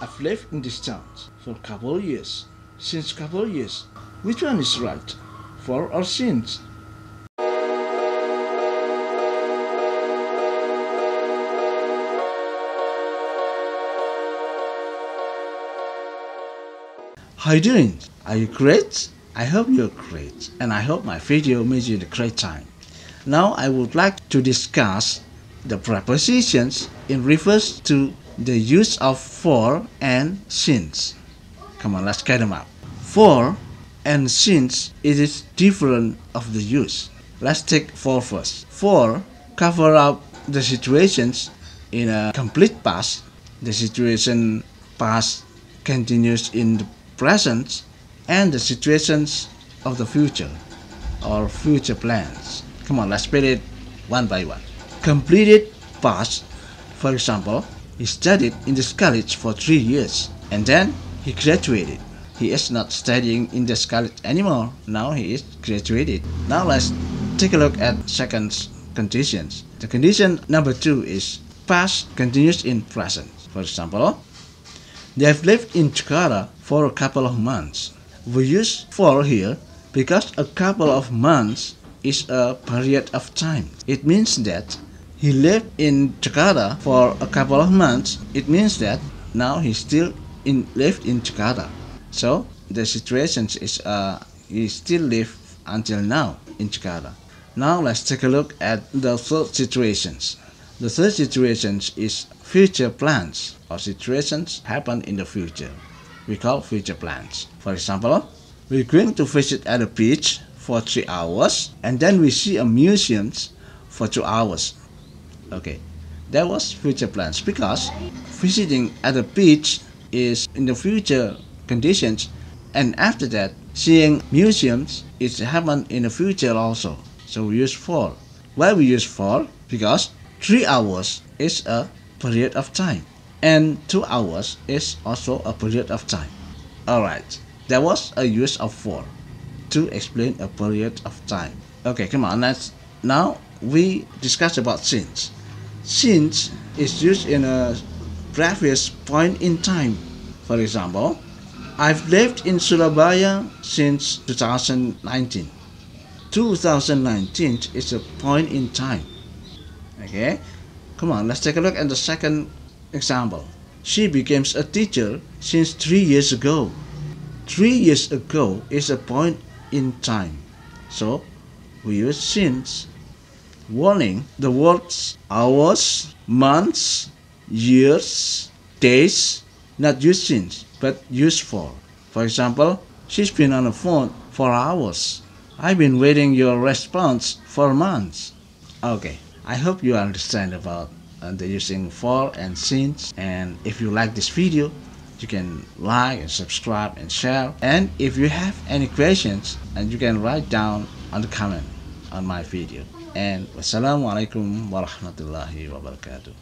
I've lived in this town for a couple of years. Since couple of years, which one is right? For or since? How you doing? Are you great? I hope you're great, and I hope my video made you a great time. Now I would like to discuss the prepositions in refers to the use of for and since. Come on, let's get them up. For and since, it is different of the use. Let's take for first. For cover up the situations in a complete past. The situation past continues in the present, and the situations of the future or future plans. Come on, let's spell it one by one. Completed past. For example, he studied in this college for 3 years and then he graduated. He is not studying in this college anymore. Now he is graduated. Now let's take a look at second conditions. The condition number 2 is past continues in present. For example, they have lived in Jakarta for a couple of months. We use for here because a couple of months is a period of time. It means that he lived in Jakarta for a couple of months. It means that now he still lived in Jakarta. So the situation is he still live until now in Jakarta. Now let's take a look at the third situations. The third situation is future plans or situations happen in the future. We call future plans. For example, we're going to visit at a beach for 3 hours and then we see a museum for 2 hours. Okay, that was future plans because visiting at a beach is in the future conditions, and after that seeing museums is happen in the future also. So we use for. Why we use for? Because 3 hours is a period of time and 2 hours is also a period of time. Alright, that was a use of for to explain a period of time. Okay, come on, now we discuss about since. Since is used in a previous point in time. For example, I've lived in Surabaya since 2019. 2019 is a point in time. Okay, come on, let's take a look at the second example. She became a teacher since 3 years ago. 3 years ago is a point in time. So we use since. Warning, the words hours, months, years, days, not use since, but use for. For example, she's been on the phone for hours. I've been waiting your response for months. Okay, I hope you understand about the using for and since. And if you like this video, you can like and subscribe and share. And if you have any questions, and you can write down on the comment on my video. And wassalamualaikum warahmatullahi wabarakatuh.